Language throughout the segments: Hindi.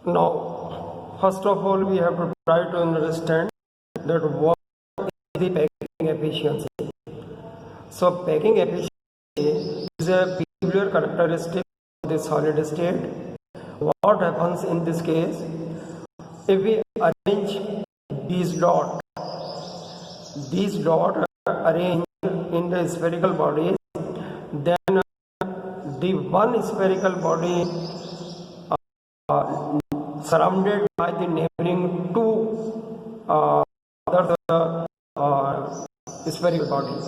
Now, first of all, we have to try to understand that what is the packing efficiency. So, packing efficiency is a peculiar characteristic of the solid state. What happens in this case? If we arrange these dots arranged in the spherical body, then the one spherical body surrounded by the neighboring two other spherical bodies,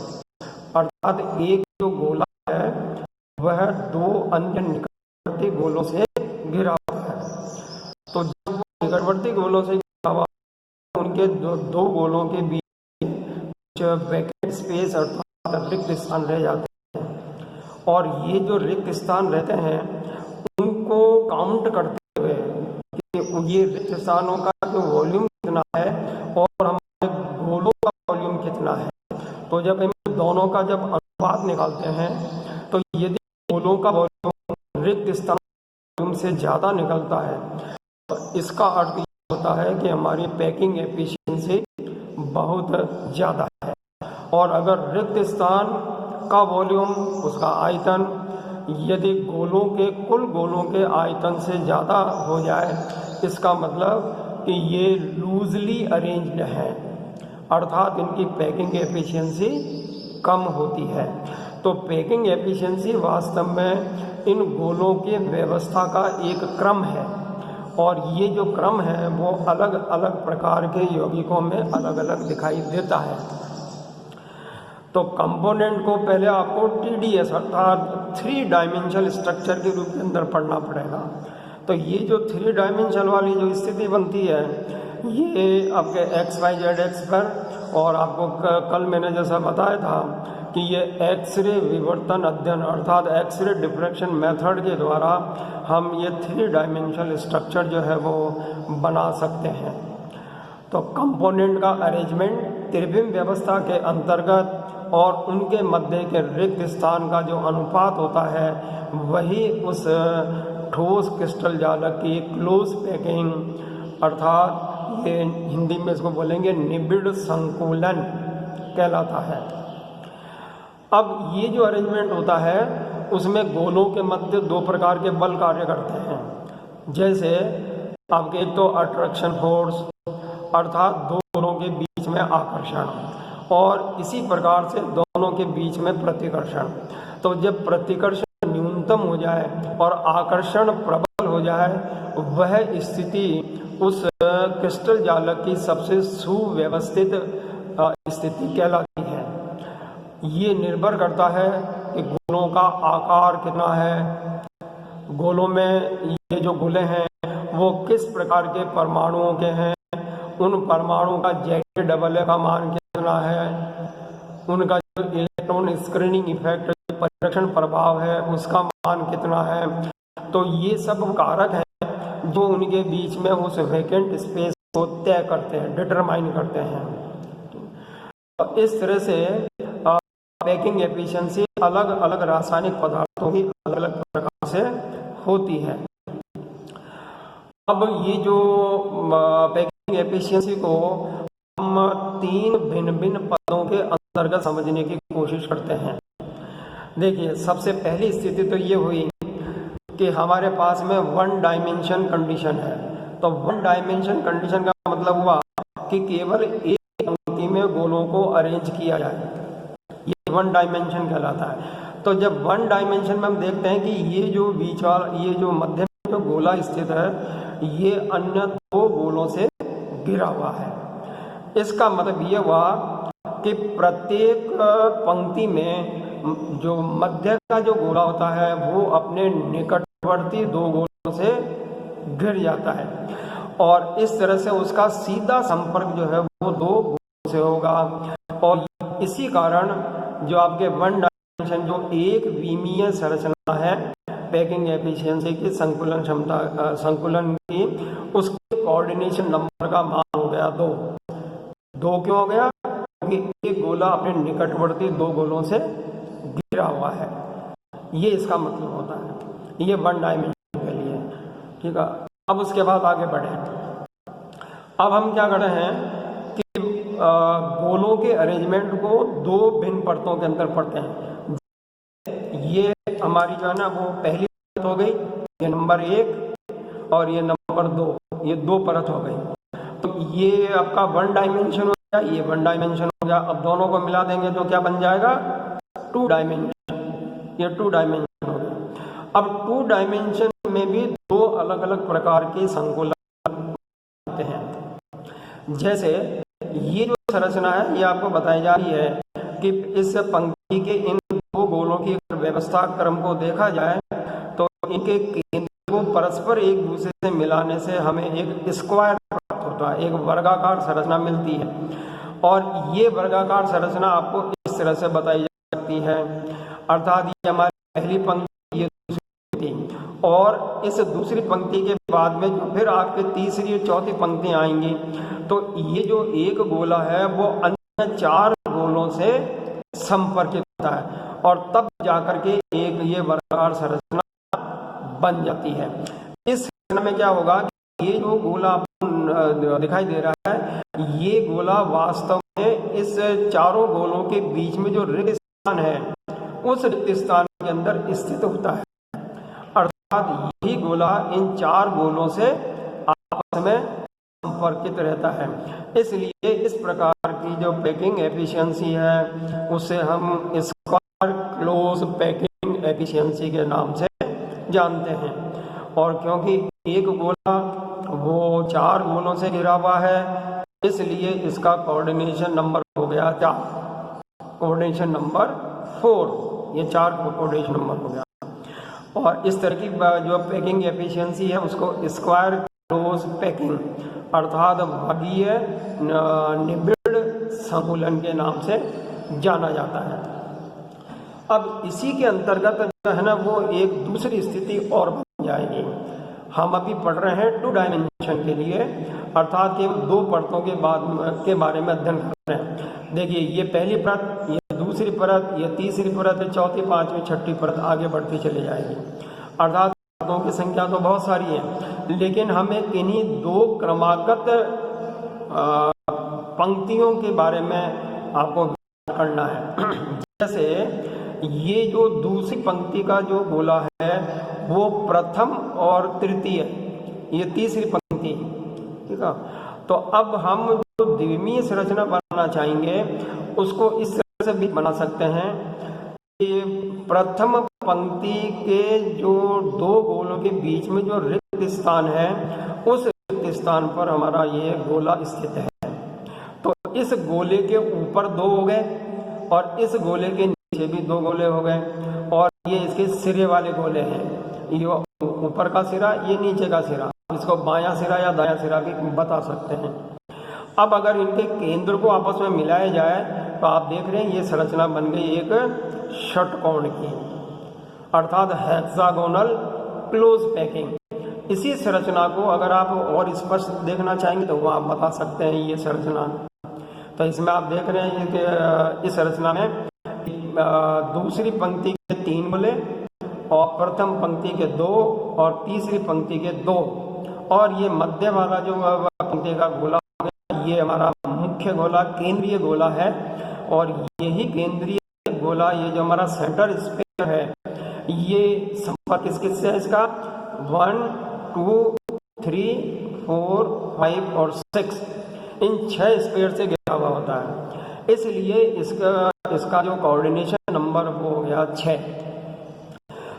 अर्थात एक जो गोला है वह दो अन्य निकटवर्ती गोलों से घिरा हुआ है। तो जब वो निकटवर्ती गोलों से घिरा हुआ उनके दो गोलों के बीच वैकेंट स्पेस अर्थात रिक्त स्थान रह जाते हैं, और ये जो रिक्त स्थान रहते हैं उनको काउंट करते हुए कि ये रिक्त स्थानों का जो वॉल्यूम कितना है और हमारे गोलों का वॉल्यूम कितना है, तो जब हम दोनों का जब अनुपात निकालते हैं तो यदि गोलों का वॉल्यूम रिक्त स्थान से ज़्यादा निकलता है तो इसका अर्थ ये होता है कि हमारी पैकिंग एफिशिएंसी बहुत ज़्यादा है। और अगर रिक्त स्थान का वॉल्यूम, उसका आयतन, यदि गोलों के कुल गोलों के आयतन से ज़्यादा हो जाए, इसका मतलब कि ये लूजली अरेंज्ड हैं, अर्थात इनकी पैकिंग एफिशिएंसी कम होती है। तो पैकिंग एफिशिएंसी वास्तव में इन गोलों के व्यवस्था का एक क्रम है, और ये जो क्रम है वो अलग अलग प्रकार के यौगिकों में अलग अलग दिखाई देता है। तो कंपोनेंट को पहले आपको TDS अर्थात 3 डायमेंशनल स्ट्रक्चर के रूप के अंदर पढ़ना पड़ेगा। तो ये जो 3 डायमेंशनल वाली जो स्थिति बनती है ये आपके XYZ एक्स पर, और आपको कल मैंने जैसा बताया था कि ये एक्सरे विवर्तन अध्ययन अर्थात एक्सरे डिफ्रैक्शन मेथड के द्वारा हम ये 3 डायमेंशनल स्ट्रक्चर जो है वो बना सकते हैं। तो कंपोनेंट का अरेंजमेंट त्रिविम व्यवस्था के अंतर्गत और उनके मध्य के रिक्त स्थान का जो अनुपात होता है वही उस ठोस क्रिस्टल जालक की क्लोज पैकिंग अर्थात ये हिंदी में इसको बोलेंगे निबिड़ संकुलन कहलाता है। अब ये जो अरेंजमेंट होता है उसमें गोलों के मध्य 2 प्रकार के बल कार्य करते हैं। जैसे आपके एक तो अट्रैक्शन फोर्स अर्थात 2 गोलों के बीच में आकर्षण, और इसी प्रकार से दोनों के बीच में प्रतिकर्षण। तो जब प्रतिकर्षण न्यूनतम हो जाए और आकर्षण प्रबल हो जाए, वह स्थिति उस क्रिस्टल जालक की सबसे सुव्यवस्थित स्थिति कहलाती है। ये निर्भर करता है कि गोलों का आकार कितना है, गोलों में ये जो गोले हैं वो किस प्रकार के परमाणुओं के हैं, उन परमाणुओं का Z का मान कितना है, उनका जो इलेक्ट्रॉन स्क्रीनिंग इफेक्ट परिरक्षण प्रभाव है उसका मान कितना है। तो ये सब कारक हैं जो उनके बीच में उस वैकेंट स्पेस को तय करते हैं, डिटरमाइन करते हैं। तो इस तरह से पैकिंग एफिशिएंसी अलग अलग रासायनिक पदार्थों की अलग अलग प्रकार से होती है। अब ये जो पैकिंग एफिशिएंसी को हम 3 भिन्न भिन्न पदों के अंतर्गत समझने की कोशिश करते हैं। देखिए, सबसे पहली स्थिति तो ये हुई कि हमारे पास में 1 डायमेंशन कंडीशन है। तो 1 डायमेंशन कंडीशन का मतलब हुआ कि केवल एक पंक्ति में गोलों को अरेंज किया जाए, ये 1 डायमेंशन कहलाता है। तो जब 1 डायमेंशन में हम देखते हैं कि ये जो बीच वाला, ये जो मध्य में जो गोला स्थित है ये अन्य 2 गोलों से घिरा हुआ है। इसका मतलब ये हुआ कि प्रत्येक पंक्ति में जो मध्य का जो गोला होता है वो अपने निकटवर्ती 2 गोलों से घिर जाता है, और इस तरह से उसका सीधा संपर्क जो है वो 2 गोलों से होगा। और इसी कारण जो आपके 1 डायमेंशन जो एक विमीय संरचना है पैकिंग एफिशिएंसी की संकुलन क्षमता संकुलन की, उसके कोऑर्डिनेशन नंबर का मान हो गया 2। 2 क्यों हो गया? क्योंकि एक गोला अपने निकटवर्ती 2 गोलों से घिरा हुआ है, ये इसका मतलब होता है। ये 1 डायमेंशन के लिए, ठीक है। अब उसके बाद आगे बढ़े। अब हम क्या कर रहे हैं कि गोलों के अरेंजमेंट को दो भिन्न परतों के अंदर पढ़ते हैं। ये हमारी जो है ना वो पहली परत हो गई, ये नंबर 1, और ये नंबर 2, ये 2 परत हो गई। तो ये आपका 1 डायमेंशन हो गया, ये 1 डायमेंशन हो गया। अब दोनों को मिला देंगे तो क्या बन जाएगा? 2 डायमेंशन। ये 2 डायमेंशन हो गया। अब 2 डायमेंशन में भी 2 अलग अलग प्रकार के संकुलन होते हैं। जैसे ये जो संरचना है ये आपको बताई जा रही है कि इस पंक्ति के इन 2 गोलों की व्यवस्था क्रम को देखा जाए तो इनके केंद्र को परस्पर एक दूसरे से मिलाने से हमें एक स्क्वायर प्राप्त होता है, एक वर्गाकार संरचना मिलती है। और ये वर्गाकार संरचना आपको इस तरह से बताई जा सकती है, अर्थात ये हमारी पहली पंक्ति, ये दूसरी पंक्ति, और इस दूसरी पंक्ति के बाद में जो फिर आपके तीसरी और चौथी पंक्ति आएंगी तो ये जो एक गोला है वो अन्य 4 गोलों से संपर्कित होता है और तब जाकर के एक ये वर्गाकार संरचना बन जाती है। इस संरचना में क्या होगा कि ये जो गोला दिखाई दे रहा है, ये गोला वास्तव में इस चारों गोलों के बीच में जो रिक्त स्थान है उस रिक्त स्थान के अंदर स्थित होता है, अर्थात यही गोला इन 4 गोलों से आपस में संपर्कित रहता है। इसलिए इस प्रकार की जो पैकिंग एफिशिएंसी है उसे हम स्क्वायर क्लोज पैकिंग एफिशिएंसी के नाम से जानते हैं। और क्योंकि एक गोला वो 4 गोलों से घिरा हुआ है इसलिए इसका कोऑर्डिनेशन नंबर हो गया 4, कोऑर्डिनेशन नंबर 4, ये 4 कोऑर्डिनेशन नंबर हो गया। और इस तरह की जो पैकिंग एफिशिएंसी है उसको स्क्वायर क्लोज पैकिंग अर्थात भागीय निबिड़ संकुलन के नाम से जाना जाता है। अब इसी के अंतर्गत जो है ना वो एक दूसरी स्थिति और बन जाएगी। हम अभी पढ़ रहे हैं 2 डायमेंशन के लिए, अर्थात ये 2 परतों के बारे में अध्ययन कर रहे हैं। देखिए ये पहली परत, ये दूसरी परत, ये तीसरी परत, चौथी, पांचवी, छठी परत आगे बढ़ती चली जाएगी। अर्थात परतों की संख्या तो बहुत सारी है, लेकिन हमें किन्हीं 2 क्रमागत पंक्तियों के बारे में आपको करना है। जैसे ये जो दूसरी पंक्ति का जो गोला है वो प्रथम और तृतीय, ये तीसरी पंक्ति, ठीक है। तो अब हम जो द्विमीय संरचना बनाना चाहेंगे उसको इस तरह से भी बना सकते हैं कि प्रथम पंक्ति के जो 2 गोलों के बीच में जो रिक्त स्थान है उस रिक्त स्थान पर हमारा ये गोला स्थित है। तो इस गोले के ऊपर 2 हो गए और इस गोले के नीचे भी 2 गोले हो गए, और ये इसके सिरे वाले गोले हैं, ये ऊपर का सिरा, ये नीचे का सिरा, इसको बायां सिरा या दायां सिरा भी बता सकते हैं। अब अगर इनके केंद्र को आपस में मिलाया जाए तो आप देख रहे हैं ये संरचना बन गई एक षटकोण की, अर्थात हेक्सागोनल क्लोज पैकिंग। इसी संरचना को अगर आप और स्पष्ट देखना चाहेंगे तो वो आप बता सकते हैं ये संरचना। तो इसमें आप देख रहे हैं कि इस संरचना में दूसरी पंक्ति के 3 गोले और प्रथम पंक्ति के 2 और तीसरी पंक्ति के 2, और ये मध्य वाला जो पंक्ति का गोला ये हमारा मुख्य गोला, केंद्रीय गोला है। और यही केंद्रीय गोला, ये जो हमारा सेंटर स्पेयर है, ये संपर्क किससे है इसका 1, 2, 3, 4, 5 और 6, इन 6 स्पेयर से घिरा हुआ होता है। इसलिए इसका जो कोऑर्डिनेशन नंबर वो हो गया 6।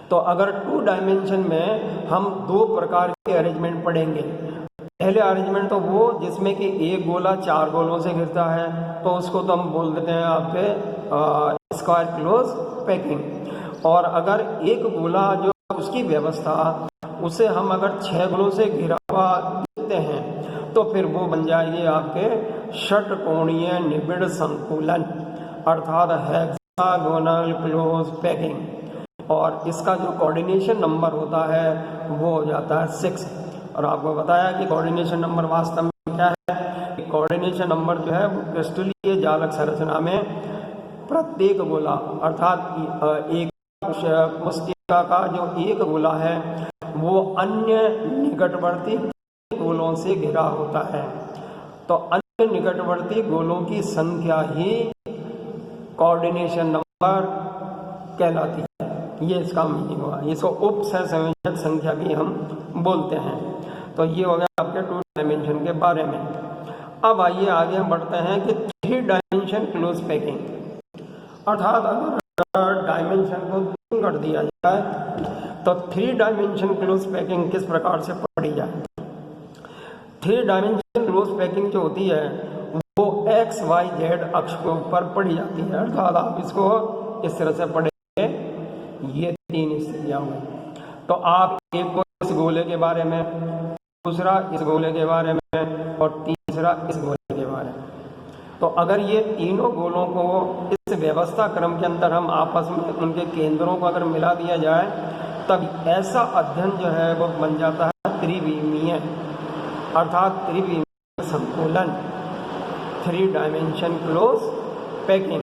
तो अगर 2 डायमेंशन में हम 2 प्रकार के अरेंजमेंट पढ़ेंगे। पहले अरेंजमेंट तो वो जिसमें कि एक गोला 4 गोलों से घिरता है, तो उसको तो हम बोल देते हैं आपके स्क्वायर क्लोज पैकिंग। और अगर एक गोला जो उसकी व्यवस्था उसे हम अगर 6 गोलों से घिरा हुआ देते हैं तो फिर वो बन जाएगी आपके षटकोणीय निबिड़ संकुलन, अर्थात हेक्सागोनल क्लोज पैकिंग। और इसका जो कोऑर्डिनेशन नंबर होता है वो हो जाता है 6। और आपको बताया कि कोऑर्डिनेशन नंबर वास्तव में क्या है। कोऑर्डिनेशन नंबर जो है वो क्रिस्टलीय जालक संरचना में प्रत्येक गोला अर्थात एक मुष्टि कोशिका का जो एक गोला है वो अन्य निकटवर्ती गोलों से घिरा होता है। तो अन्य निकटवर्ती गोलों की संख्या ही कोऑर्डिनेशन नंबर कहलाती है। ये इसका मीनिंग हुआ। इसको उप सहसंयोजक संख्या भी हम बोलते हैं। तो ये हो गया आपके 2 डायमेंशन के बारे में। अब आइए आगे हम बढ़ते हैं कि 3 डायमेंशन क्लोज पैकिंग, अर्थात अगर डायमेंशन को 3 कर दिया जाए तो 3 डायमेंशन क्लोज पैकिंग किस प्रकार से पढ़ी जाए। 3 डायमेंशन क्लोज पैकिंग जो होती है वो एक्स वाई जेड अक्ष के ऊपर पढ़ी जाती है। अर्थात आप इसको इस तरह से पढ़ेंगे, ये 3 स्थितियां हुई। तो आप एक को इस गोले के बारे में, दूसरा इस गोले के बारे में और तीसरा इस गोले के बारे में। तो अगर ये तीनों गोलों को इस व्यवस्था क्रम के अंदर हम आपस में उनके केंद्रों को अगर मिला दिया जाए तब ऐसा अध्ययन जो है वो बन जाता है त्रिविमीय, अर्थात त्रिविमीय संकुलन, 3 डायमेंशन क्लोज पैकिंग,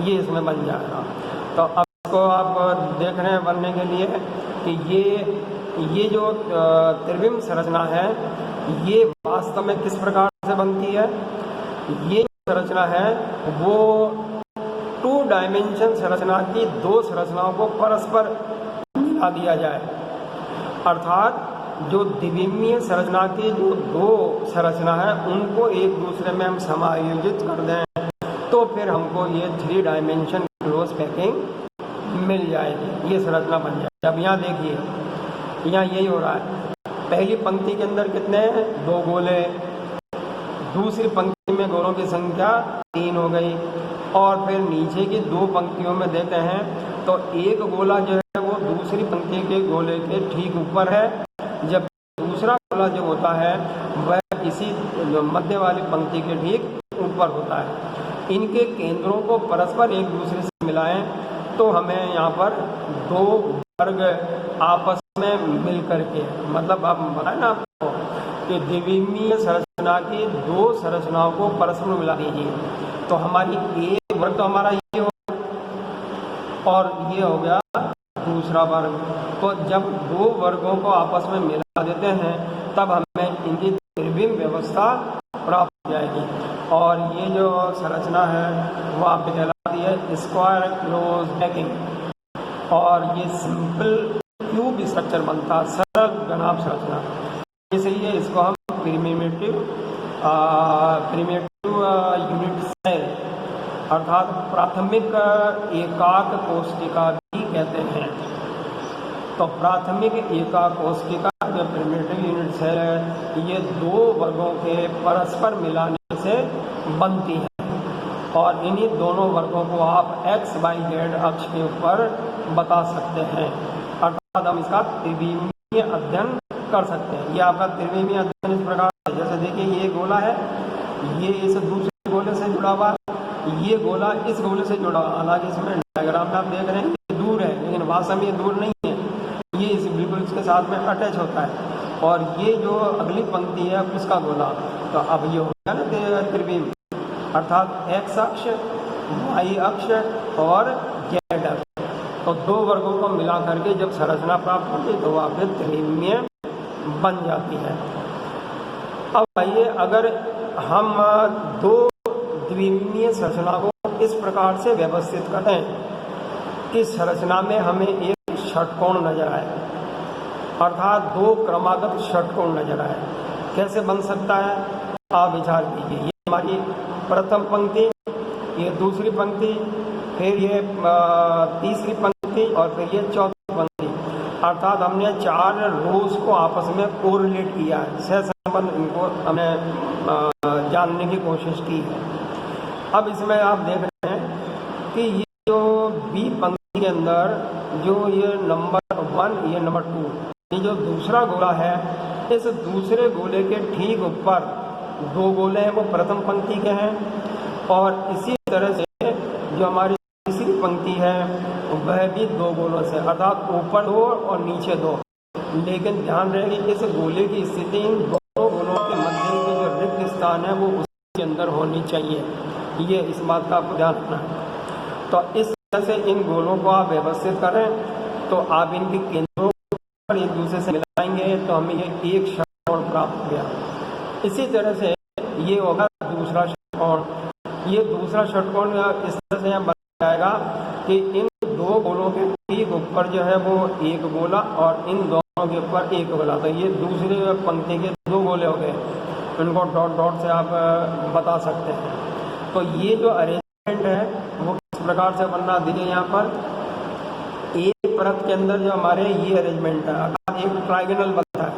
ये इसमें बन जाएगा। तो अब इसको आप देख रहे हैं बनने के लिए कि ये जो त्रिविम संरचना है ये वास्तव में किस प्रकार से बनती है। ये संरचना है वो 2 डायमेंशन संरचना की 2 संरचनाओं को परस्पर मिला दिया जाए, अर्थात जो द्विविमीय संरचना की जो 2 संरचना है उनको एक दूसरे में हम समायोजित कर दें तो फिर हमको ये 3 डायमेंशन क्लोज पैकिंग मिल जाएगी, ये संरचना बन जाएगी। अब यहाँ देखिए, यहाँ यही हो रहा है। पहली पंक्ति के अंदर कितने हैं, 2 गोले, दूसरी पंक्ति में गोलों की संख्या 3 हो गई, और फिर नीचे की 2 पंक्तियों में देते हैं तो एक गोला जो है वो दूसरी पंक्ति के गोले के ठीक ऊपर है, जब दूसरा गोला जो होता है वह किसी मध्य वाली पंक्ति के ठीक ऊपर होता है। इनके केंद्रों को परस्पर एक दूसरे से मिलाएं तो हमें यहाँ पर 2 वर्ग आपस में मिल करके, मतलब आप बताए ना आपको कि द्विविमीय संरचना की 2 संरचनाओं को परस्पर मिला दीजिए तो हमारी एक वर्ग तो हमारा ये हो और ये हो गया दूसरा वर्ग। तो जब 2 वर्गों को आपस में मिला देते हैं तब हमें इनकी त्रिविम व्यवस्था प्राप्त हो जाएगी और ये जो संरचना है वो आप कहलाती है स्क्वायर क्लोज पैकिंग और ये सिंपल क्यूब स्ट्रक्चर बनता है, सरल घनाभ संरचना। इसलिए इसको हम प्रिमिटिव यूनिट सेल अर्थात प्राथमिक एकाक कोशिका भी कहते हैं। तो प्राथमिक एकाक कोशिका जो प्रिमिटिव यूनिट सेल है ये 2 वर्गों के परस्पर मिलाने से बनती है और इन्हीं दोनों वर्गों को आप एक्स वाई जेड अक्ष के ऊपर बता सकते हैं, अर्थात हम इसका त्रिविमीय अध्ययन कर सकते हैं। ये आपका त्रिविमीय अध्ययन इस प्रकार से, जैसे देखिए ये गोला है, ये इस दूसरे गोले से जुड़ा हुआ, ये गोला इस गोले से जुड़ा हुआ। हालांकि इसमें डायग्राम में आप देख रहे हैं ये दूर है लेकिन वास्तव में ये दूर नहीं है, ये इस बिल्कुल इसके साथ में अटैच होता है। और ये जो अगली पंक्ति है उसका गोला, तो अब ये हो गया ना त्रिविम, अर्थात एक्स अक्ष, वाई अक्ष और जेड अक्ष। तो 2 वर्गों को मिला करके जब संरचना प्राप्त होती है तो वह फिर त्रिविमीय बन जाती है। अब आइए अगर हम 2 द्विविमीय संरचना को इस प्रकार से व्यवस्थित करें कि संरचना में हमें एक षटकोण नजर आए, अर्थात 2 क्रमागत षटकोण नजर आए, कैसे बन सकता है आप विचार कीजिए। ये हमारी प्रथम पंक्ति, ये दूसरी पंक्ति, फिर ये तीसरी पंक्ति और फिर ये चौथी पंक्ति, अर्थात हमने 4 रोज को आपस में कोरिलेट किया है, सहसंबंध इनको हमने जानने की कोशिश की है। अब इसमें आप देख रहे हैं कि ये जो बी पंक्ति के अंदर जो ये नंबर 1 ये नंबर 2 ये जो दूसरा गोला है, इस दूसरे गोले के ठीक ऊपर 2 गोले हैं वो प्रथम पंक्ति के हैं और इसी तरह से जो हमारी तीसरी पंक्ति है वह भी 2 गोलों से, अर्थात ऊपर 2 और नीचे 2। लेकिन ध्यान रहे कि इस गोले की स्थिति इन 2 गोलों के मध्य के जो रिक्त स्थान है वो उसके अंदर होनी चाहिए, ये इस बात का आपको ध्यान रखना है। तो इस तरह से इन गोलों को आप व्यवस्थित करें तो आप इनके केंद्रों पर एक दूसरे से मिलाएंगे तो हमें ये एक षटकोण प्राप्त हो गया। इसी तरह से ये होगा दूसरा षटकोण। ये दूसरा षटकोण इस तरह से बन जाएगा कि इन दो गोलों के ठीक ऊपर जो है वो एक गोला और इन दोनों के ऊपर एक गोला, तो ये दूसरे पंक्ति के दो गोले हो गए। इनको डॉट डॉट से आप बता सकते हैं। तो ये जो अरेंजमेंट है वो किस प्रकार से बनना देखिए, यहाँ पर एक परत के अंदर जो हमारे ये अरेंजमेंट है, अगर एक ट्राइगोनल बनता है,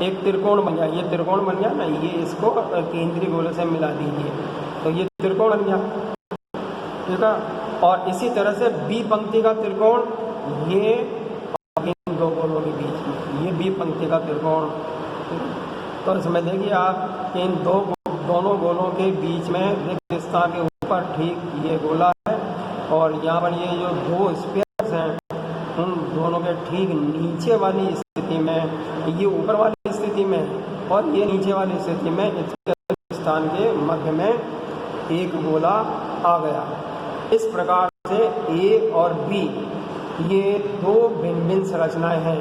एक त्रिकोण बन गया, ये त्रिकोण बन गया ना, ये इसको केंद्रीय गोले से मिला दीजिए तो ये त्रिकोण बन गया, ठीक है। और इसी तरह से बी पंक्ति का त्रिकोण, ये इन दो गोलों के बीच में ये बी पंक्ति का त्रिकोण। तो इसमें देखिए आप इन दोनों गोलों के बीच में रिक्त स्थान के ऊपर ठीक ये गोला है और यहाँ पर ये जो दो स्पेयर्स हैं उन दोनों के ठीक नीचे वाली स्थिति में, ये ऊपर वाली स्थिति में और ये नीचे वाली स्थिति में, इसके स्थान के मध्य में एक गोला आ गया। इस प्रकार से ए और बी ये दो भिन्न भिन्न संरचनाएं हैं।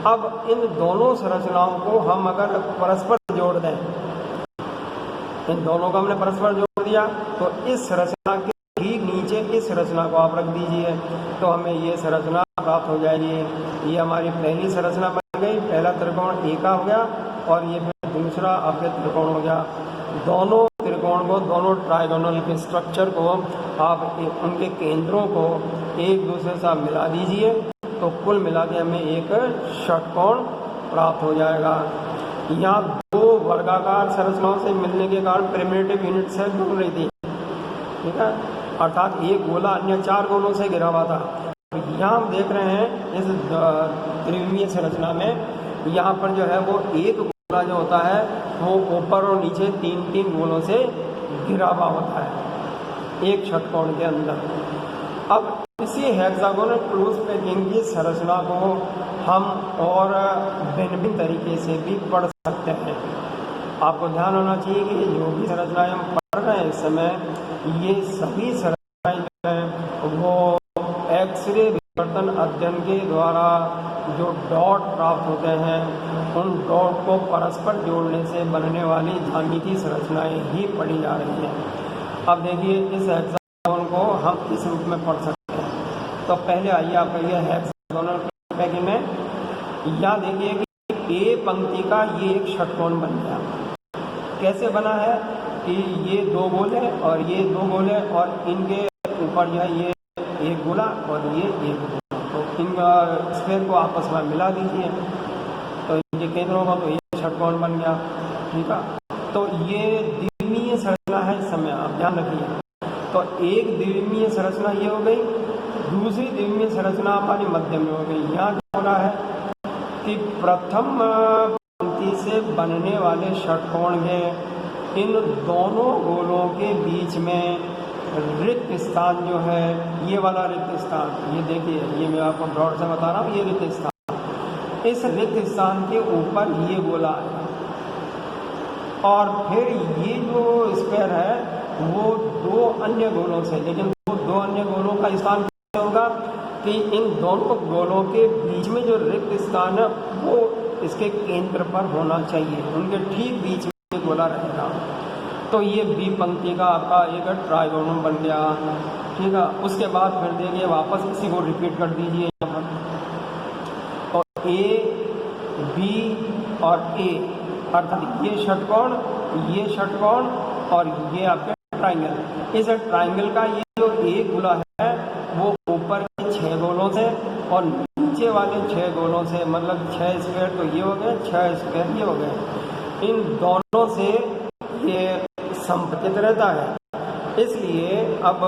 अब इन दोनों संरचनाओं को हम अगर परस्पर जोड़ दें, इन दोनों को हमने परस्पर जोड़ दिया तो इस संरचना के ठीक नीचे इस संरचना को आप रख दीजिए तो हमें ये संरचना प्राप्त हो जाएगी। ये हमारी पहली संरचना बन गई, पहला त्रिकोण ए का हो गया और ये फिर दूसरा आपके त्रिकोण हो गया। दोनों त्रिकोण को, दोनों ट्राइगोनल के स्ट्रक्चर को आप उनके केंद्रों को एक दूसरे से मिला दीजिए तो कुल मिला के हमें एक षटकोण प्राप्त हो जाएगा। यहाँ दो वर्गाकार संरचनाओं से मिलने के कारण प्रिमिटिव यूनिट सेल बन रही थी, ठीक है, अर्थात एक गोला अन्य चार गोलों से घिरा हुआ था। यहाँ हम देख रहे हैं इस त्रिविमीय संरचना में यहाँ पर जो है वो एक गोला जो होता है वो ऊपर और नीचे तीन तीन गोलों से घिरा हुआ होता है एक षटकोण के अंदर। अब इसी हेक्सागोनल क्लोज पैकिंग की संरचना को हम और भिन्न भिन्न तरीके से भी पढ़ सकते हैं। आपको ध्यान होना चाहिए कि जो भी संरचनाएं हम पढ़ रहे हैं इस समय, ये सभी संरचनाएं जो हैं वो एक्सरे विवर्तन अध्ययन के द्वारा जो डॉट प्राप्त होते हैं उन डॉट को परस्पर जोड़ने से बनने वाली ज्यामितीय संरचनाएं ही पढ़ी जा रही हैं। अब देखिए इस हेक्सागोन को हम किस रूप में पढ़ सकते हैं। तो पहले आइए आप कहिए हेक्सागोनल पैकिंग में, यहाँ देखिए कि ए पंक्ति का ये एक षटकोण बन गया। कैसे बना है कि ये दो गोले और ये दो गोले और इनके ऊपर जो है ये एक गोला और ये एक गोला, तो इन स्फीयर को आपस में मिला दीजिए तो ये केंद्र होगा तो ये षटकोण बन गया, ठीक है। तो ये द्विमीय संरचना है इस समय, आप ध्यान रखिए। तो एक द्विमीय संरचना ये हो गई, दूसरी द्विमीय संरचना हमारी मध्य में हो गई। यहाँ क्या हो रहा है कि प्रथम पंक्ति से बनने वाले षटकोण में इन दोनों गोलों के बीच में रिक्त स्थान जो है, ये वाला रिक्त स्थान, ये देखिए, ये मैं आपको डॉट से बता रहा हूँ, ये रिक्त स्थान, इस रिक्त स्थान के ऊपर ये गोला है और फिर ये जो स्क्वायर है वो दो अन्य गोलों से, लेकिन वो दो अन्य गोलों का स्थान क्या होगा कि इन दोनों गोलों के बीच में जो रिक्त स्थान है वो इसके केंद्र पर होना चाहिए, उनके ठीक बीच में गोला रहेगा। तो ये बी पंक्ति का आपका एक ट्राइगोनल बन गया, ठीक है। उसके बाद फिर देखिए वापस इसी को रिपीट कर दीजिए यहाँ पर, और ए बी और ए अर्थात ये षटकोण और ये आपके ट्राइंगल। इस ट्राइंगल का ये जो एक गोला है वो ऊपर के 6 गोलों से और नीचे वाले 6 गोलों से, मतलब 6 स्क्वायर तो ये हो गए, 6 स्क्वायर ये हो गए, इन दोनों से ये संपतित रहता है। इसलिए अब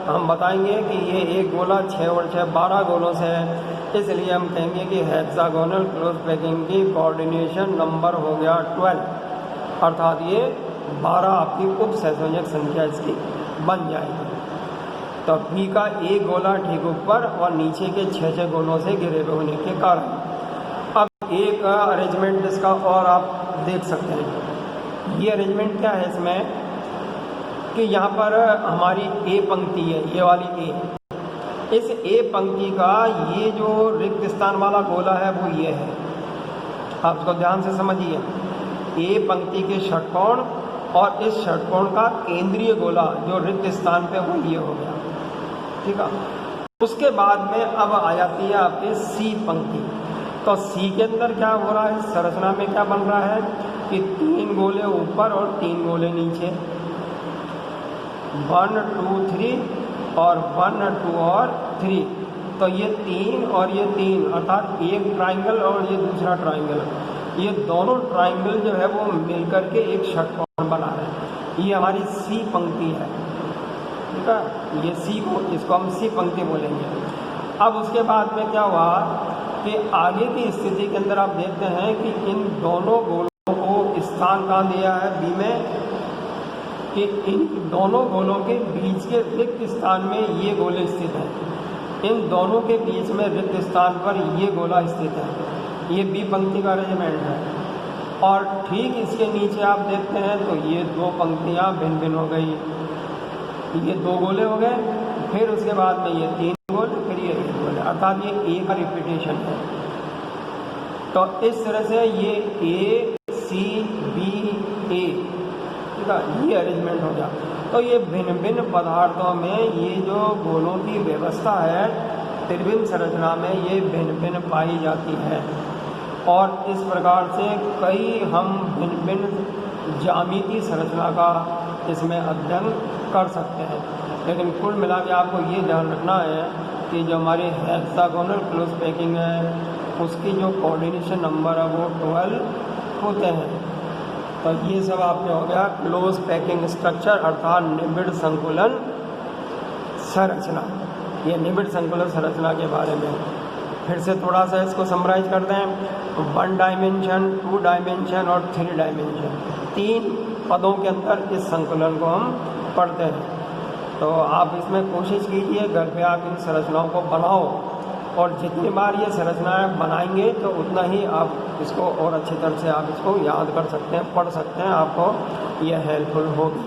हम बताएंगे कि ये एक गोला 6 और 6 12 गोलों से है, इसलिए हम कहेंगे कि हेक्सागोनल क्लोज पैकिंग की कोऑर्डिनेशन नंबर हो गया 12, अर्थात ये 12 आपकी उप सहसंयोजक संख्या इसकी बन जाएगी। तो बी का एक गोला ठीक ऊपर और नीचे के 6 गोलों से घिरे हुए होने के कारण अब एक अरेंजमेंट इसका और आप देख सकते हैं। ये अरेंजमेंट क्या है इसमें कि यहाँ पर हमारी ए पंक्ति है, ये वाली ए, इस ए पंक्ति का ये जो रिक्त स्थान वाला गोला है वो ये है, आप इसको ध्यान से समझिए। ए पंक्ति के षटकोण और इस षटकोण का केंद्रीय गोला जो रिक्त स्थान पे वो ये हो गया, ठीक है। उसके बाद में अब आ जाती है आपके सी पंक्ति। तो सी के अंदर क्या हो रहा है, संरचना में क्या बन रहा है कि 3 गोले ऊपर और 3 गोले नीचे, 1 2 3 और 1 2 और 3। तो ये 3 और ये 3 अर्थात एक ट्राइंगल और ये दूसरा ट्राइंगल, ये दोनों ट्राइंगल जो है वो मिलकर के एक षटकोण बना रहे हैं। ये हमारी सी पंक्ति है, ठीक है। ये सी को, इसको हम सी पंक्ति बोलेंगे। अब उसके बाद में क्या हुआ कि आगे की स्थिति के अंदर आप देखते हैं कि इन दोनों गोलों को स्थान कहाँ दिया है बी में, कि इन दोनों गोलों के बीच के रिक्त स्थान में ये गोले स्थित हैं। इन दोनों के बीच में रिक्त स्थान पर ये गोला स्थित है। ये बी पंक्ति का अरेंजमेंट है। और ठीक इसके नीचे आप देखते हैं तो ये 2 पंक्तियाँ भिन्न भिन्न हो गई। ये 2 गोले हो गए, फिर उसके बाद में ये 3 गोले, फिर ये 1 गोले, अर्थात ये ए का रिपीटेशन है। तो इस तरह से ये ए सी बी ए, ठीक है, ये अरेंजमेंट हो गया। तो ये भिन्न भिन्न पदार्थों में ये जो गोलों की व्यवस्था है त्रिविम संरचना में, ये भिन्न भिन्न पाई जाती है। और इस प्रकार से कई हम भिन्न भिन्न ज्यामितीय संरचना का इसमें अध्ययन कर सकते हैं। लेकिन कुल मिला के आपको ये ध्यान रखना है कि जो हमारी हेक्सागोनल क्लोज पैकिंग है उसकी जो कोऑर्डिनेशन नंबर है वो 12 होते हैं। तो ये सब आपने हो गया क्लोज पैकिंग स्ट्रक्चर अर्थात निबिड़ संकुलन संरचना। ये निबिड़ संकुलन संरचना के बारे में फिर से थोड़ा सा इसको समराइज करते हैं। 1 डायमेंशन, 2 डायमेंशन और 3 डायमेंशन, 3 पदों के अंदर इस संकुलन को हम पढ़ते हैं। तो आप इसमें कोशिश कीजिए घर पे आप इन संरचनाओं को बनाओ, और जितनी बार ये संरचनाएं बनाएंगे तो उतना ही आप इसको और अच्छी तरह से आप इसको याद कर सकते हैं, पढ़ सकते हैं, आपको यह हेल्पफुल होगी।